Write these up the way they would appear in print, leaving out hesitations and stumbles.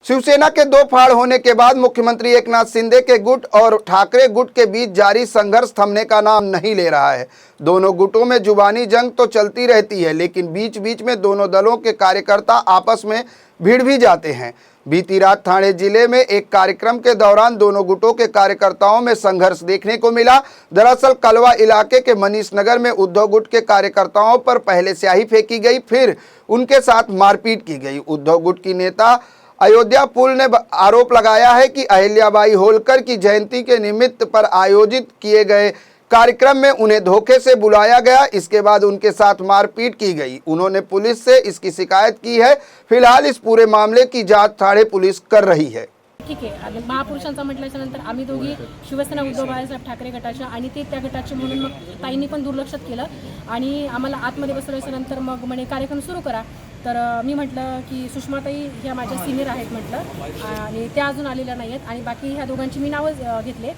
शिवसेना के दो फाड़ होने के बाद मुख्यमंत्री एकनाथ शिंदे के गुट और ठाकरे गुट के बीच जारी संघर्ष थमने का नाम नहीं ले रहा है। दोनों गुटों में जुबानी जंग तो चलती रहती है, लेकिन बीच बीच में दोनों दलों के कार्यकर्ता आपस में भिड़ भी जाते हैं। बीती रात ठाणे जिले में एक कार्यक्रम के दौरान दोनों गुटों के कार्यकर्ताओं में संघर्ष देखने को मिला। दरअसल कलवा इलाके के मनीष नगर में उद्धव गुट के कार्यकर्ताओं पर पहले स्याही फेंकी गई, फिर उनके साथ मारपीट की गई। उद्धव गुट की नेता अयोध्या पुल ने आरोप लगाया है कि अहिल्याबाई होलकर की जयंती के निमित्त पर आयोजित किए गए कार्यक्रम में उन्हें धोखे से बुलाया गया। इसके बाद उनके साथ मारपीट की गई। उन्होंने पुलिस से इसकी शिकायत की है। फिलहाल इस पूरे मामले की जांच ठाणे पुलिस कर रही है। ठीक आहे, आणि महापुरुषांचा म्हटल्याच्यानंतर आम्ही दोघी शिवसेना उद्धव बाळासाहेब ठाकरे गटाच्या आणि ते त्या गटाचे म्हणून मग ताईंनी पण दुर्लक्ष केलं आणि आम्हाला आतमध्ये बसवल्याच्यानंतर मग म्हणे कार्यक्रम सुरू करा। तर मी म्हटलं की सुषमाताई ह्या माझ्या सिनियर आहेत म्हटलं आणि त्या अजून आलेल्या नाही आहेत आणि बाकी ह्या दोघांची मी नावं घेतले।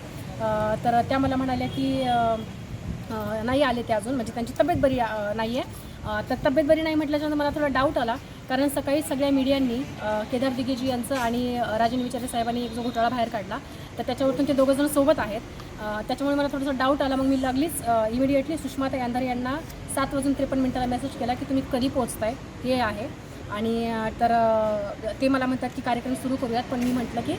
तर त्या मला म्हणाल्या की नाही आले ते अजून, म्हणजे त्यांची तब्येत बरी नाही आहे। तर तब्येत बरी नाही म्हटल्याच्यानंतर मला थोडा डाऊट आला, कारण सकाळी सगळ्या मीडियांनी केदार दिघेजी यांचं आणि राजन विचारे साहेबांनी एक जो घोटाळा बाहेर काढला, तर त्याच्यावरून ते दोघं जण सोबत आहेत। त्याच्यामुळे मला थोडासा डाऊट आला। मग मी लागलीच इमिडिएटली सुषमाताई अंधारे यांना 7:53 मेसेज केला की तुम्ही कधी पोहोचताय हे आहे। आणि तर ते मला म्हणतात की कार्यक्रम सुरू करूयात, पण मी म्हटलं की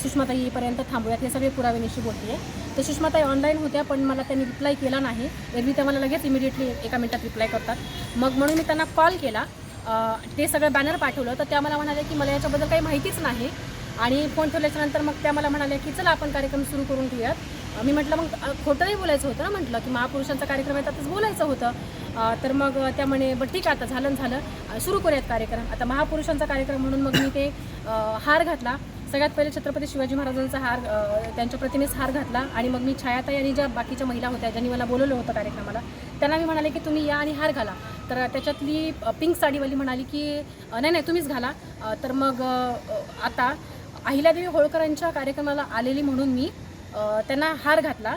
सुषमाताई येईपर्यंत थांबूयात, हे सगळे पुराव्यानिशी बोलते आहे। तर सुषमाताई ऑनलाईन होत्या, पण मला त्यांनी रिप्लाय केला नाही। एरवी त्या मला लगेच इमिडिएटली एका मिनिटात रिप्लाय करतात। मग म्हणून मी त्यांना कॉल केला, ते सगळं बॅनर पाठवलं, तर त्या मला म्हणाले की मला याच्याबद्दल काही माहितीच नाही। आणि फोन ठेवल्याच्यानंतर मग त्या मला म्हणाल्या की चला आपण कार्यक्रम सुरू करून घेऊयात। मी म्हटलं मग खोटं नाही बोलायचं होतं ना, म्हटलं की महापुरुषांचा कार्यक्रम आहे त्यातच बोलायचं होतं। तर मग त्या म्हणे बरं ठीक आहे, आता झालं सुरू करूयात कार्यक्रम। आता महापुरुषांचा कार्यक्रम म्हणून मग मी ते हार घातला। सगळ्यात पहिले छत्रपती शिवाजी महाराजांचा हार, त्यांच्या प्रतिमेस हार घातला आणि मग मी छायाताई आणि ज्या बाकीच्या महिला होत्या ज्यांनी मला बोलवलं होतं कार्यक्रमाला, त्यांना मी म्हणाले की तुम्ही या आणि हार घाला। तर त्याच्यातली पिंक साडीवाली म्हणाली की नाही तुम्हीच घाला। तर मग आता अहिल्यादेवी होळकरांच्या कार्यक्रमाला आलेली म्हणून मी त्यांना हार घातला।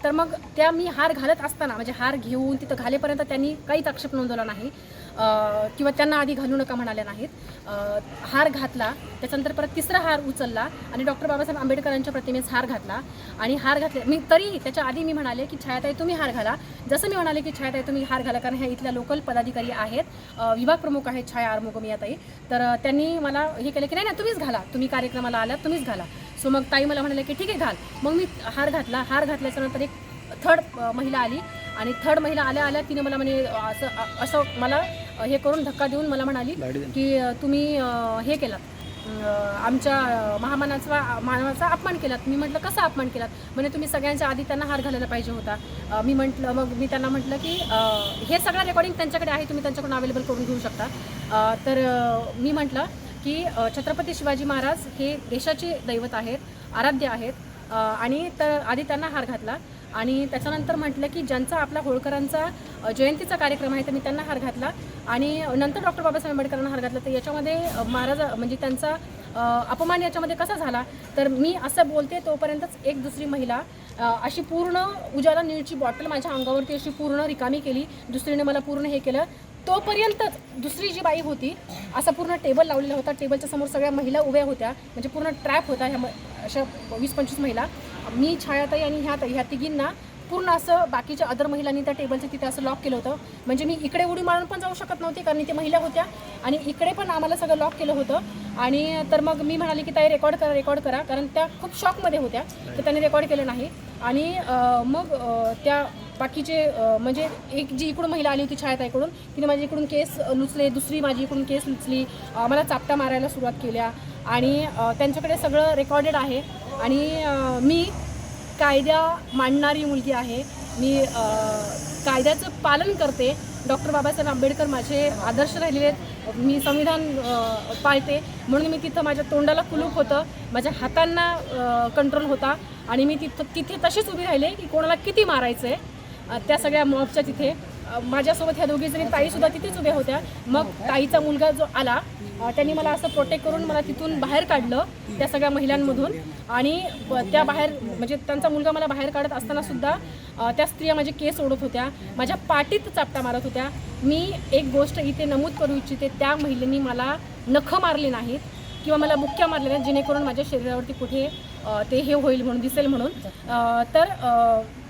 तर मग त्या मी हार घालत असताना, म्हणजे हार घेऊन तिथं घालेपर्यंत त्यांनी काहीच आक्षेप नोंदवला नाही किंवा त्यांना आधी घालू नका म्हणाल्या नाहीत। हार घातला, त्याच्यानंतर परत तिसरा हार उचलला आणि डॉक्टर बाबासाहेब आंबेडकरांच्या प्रतिमेस हार घातला आणि हार घातले। मी तरी त्याच्या आधी मी म्हणाले की छायाताई तुम्ही हार घाला। जसं मी म्हणाले की छायाताई तुम्ही हार घाला, कारण ह्या इथल्या लोकल पदाधिकारी आहेत, विभाग प्रमुख आहेत छाया आरमोगम या ताई, तर त्यांनी मला हे केलं की नाही तुम्हीच घाला, तुम्ही कार्यक्रमाला आलात तुम्हीच घाला। सो मग ताई मला म्हणाले की ठीक आहे घाल। मग मी हार घातला। हार घातल्याच्यानंतर एक थर्ड महिला आली आणि थर्ड महिला आल्या तिने मला म्हणे असं मला हे करून धक्का देऊन मला म्हणाली की तुम्ही हे केलात, आमच्या मानवाचा अपमान केलात। मी म्हटलं कसा अपमान केलात? म्हणे तुम्ही सगळ्यांच्या आधी त्यांना हार घालायला पाहिजे होता। मी म्हटलं, मग मी त्यांना म्हटलं की हे सगळं रेकॉर्डिंग त्यांच्याकडे आहे, तुम्ही त्यांच्याकडून अवेलेबल करून घेऊ शकता। तर मी म्हटलं की छत्रपती शिवाजी महाराज हे देशाचे दैवत आहेत, आराध्य आहेत आणि तर आधी त्यांना हार घातला आणि त्याच्यानंतर म्हटलं की ज्यांचा आपला होळकरांचा जयंतीचा कार्यक्रम आहे तर मी त्यांना हार घातला आणि नंतर डॉक्टर बाबासाहेब आंबेडकरांना हार घातला। तर याच्यामध्ये महाराज म्हणजे त्यांचा अपमान याच्यामध्ये कसा झाला? तर मी असं बोलते तोपर्यंतच एक दुसरी महिला अशी पूर्ण उजाला नीळची बॉटल माझ्या अंगावरती अशी पूर्ण रिकामी केली, दुसरीने मला पूर्ण हे केलं। तोपर्यंतच दुसरी जी बाई होती, असा पूर्ण टेबल लावलेला होता, टेबलच्या समोर सगळ्या महिला उभ्या होत्या, म्हणजे पूर्ण ट्रॅप होता ह्या अशा 20-25 महिला। मी छायाताई आणि ह्या तिघींना पूर्ण असं बाकीच्या अदर महिलांनी त्या टेबलच्या तिथे असं लॉक केलं होतं, म्हणजे मी इकडे उडी मारून पण जाऊ शकत नव्हते कारण ते महिला होत्या आणि इकडे पण आम्हाला सगळं लॉक केलं होतं। आणि तर मग मी म्हणाले की ताई रेकॉर्ड करा, कारण त्या खूप शॉकमध्ये होत्या, तर त्यांनी रेकॉर्ड केलं नाही। आणि मग त्या बाकीचे म्हणजे एक जी इकडून महिला आली होती छायाताईकडून, तिने माझ्या इकडून केस लुचले, दुसरी माझी इकडून केस लुचली, मला चापटा मारायला सुरुवात केल्या आणि त्यांच्याकडे सगळं रेकॉर्डेड आहे। आणि मी कायदा मांडणारी मुलगी आहे, मी कायद्याचं पालन करते। डॉक्टर बाबासाहेब आंबेडकर माझे आदर्श राहिलेले आहेत, मी संविधान पाळते, म्हणून मी तिथं माझ्या तोंडाला कुलूप होतं, माझ्या हातांना कंट्रोल होता आणि मी तिथे तशीच उभी राहिले की कोणाला किती मारायचं आहे। त्या सगळ्या मॉबच्या तिथे माझ्यासोबत ह्या दोघीजणी ताईसुद्धा तिथेच उभ्या होत्या। मग ताईचा मुलगा जो आला त्यांनी मला असं प्रोटेक्ट करून मला तिथून बाहेर काढलं त्या सगळ्या महिलांमधून आणि त्या बाहेर म्हणजे त्यांचा मुलगा मला बाहेर काढत असताना सुद्धा त्या स्त्रिया माझे केस ओढत होत्या, माझ्या पाठीत चापटा मारत होत्या। मी एक गोष्ट इथे नमूद करू इच्छिते, त्या महिलांनी मला नखं मारली नाहीत, किंवा मला बुक्क्या मारलेल्या जेणेकरून माझ्या शरीरावरती कुठे ते हे होईल म्हणून दिसेल म्हणून तर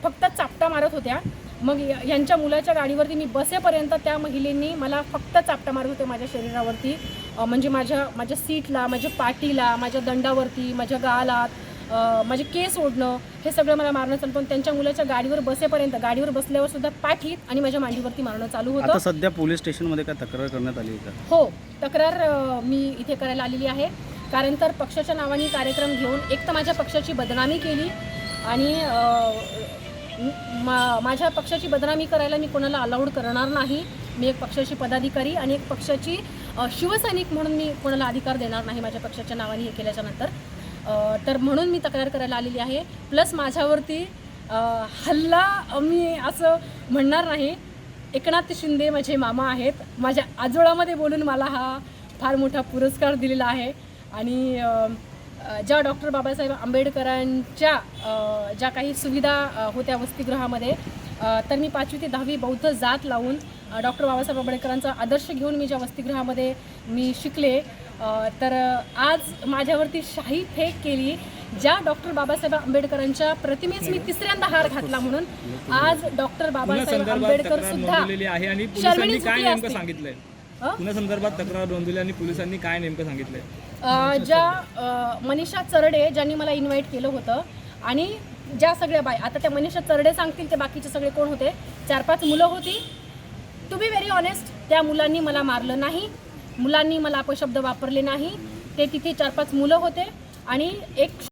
फक्त चापटा मारत होत्या. मग यांच्या मुलाच्या गाडीवरती मी बसेपर्यंत त्या महिलेंनी मला फक्त चापटा मारत होते माझ्या शरीरावरती, म्हणजे माझ्या सीटला, माझ्या पाठीला, माझ्या दंडावरती, माझ्या गालात, माझे केस ओढणं, हे सगळं मला मारणं चालू. पण त्यांच्या मुलाच्या गाडीवर बसेपर्यंत, गाडीवर बसल्यावर सुद्धा पाठीत आणि माझ्या मांडीवरती मारणं चालू होतं. आता सध्या पोलीस स्टेशनमध्ये काय तक्रार करण्यात आली आहे का? हो, तक्रार मी इथे करायला आलेली आहे. कारण तर पक्षाच्या नावाने कार्यक्रम घेऊन एक तर माझ्या पक्षाची बदनामी केली आणि माझ्या पक्षाची बदनामी करायला मी कोणाला अलाउड करणार नाही. मी एक पक्षाची पदाधिकारी आणि एक पक्षाची शिवसैनिक म्हणून मी कोणाला अधिकार देणार नाही माझ्या पक्षाच्या नावाने हे केल्याच्या नंतर. तर म्हणून मी तक्रार करायला आलेली आहे. प्लस माझ्यावरती हल्ला मी असं म्हणणार नाही. एकनाथ शिंदे माझे मामा आहेत. माझ्या आजोळामध्ये बोलून मला हा फार मोठा पुरस्कार दिलेला आहे. आणि ज्या डॉक्टर बाबासाहेब आंबेडकरांच्या ज्या काही सुविधा होत्या वसतिगृहामध्ये, तर मी 5वी ते 10वी बौद्ध जात लावून डॉक्टर बाबासाहेब आंबेडकरांचा आदर्श घेऊन मी ज्या वसतिगृहामध्ये मी शिकले, तर आज माझ्यावरती शाही फेक केली. ज्या डॉक्टर बाबासाहेब आंबेडकरांच्या प्रतिमेस मी तिसऱ्यांदा हार घातला म्हणून आज डॉक्टर बाबासाहेब आंबेडकर सुद्धा आहे. आणि शर्मिली पोलिसांनी काय चुकी नेमकं असते. सांगितलंय? पुण्या संदर्भात तक्रार नोंदवली आणि पोलिसांनी काय नेमकं सांगितलंय? ज्या मनीषा चरडे ज्यांनी मला इन्व्हाइट केलं होतं आणि ज्या सगळ्या बाय, आता त्या मनीषा चरडे सांगतील ते बाकीचे सगळे कोण होते, 4-5 मुलं होती. टू बी व्हेरी ऑनेस्ट, त्या मुलांनी मला मारलं नाही, मुलांनी मला अपशब्द वापरले नाही. ते तिथे 4-5 मुलं होते आणि एक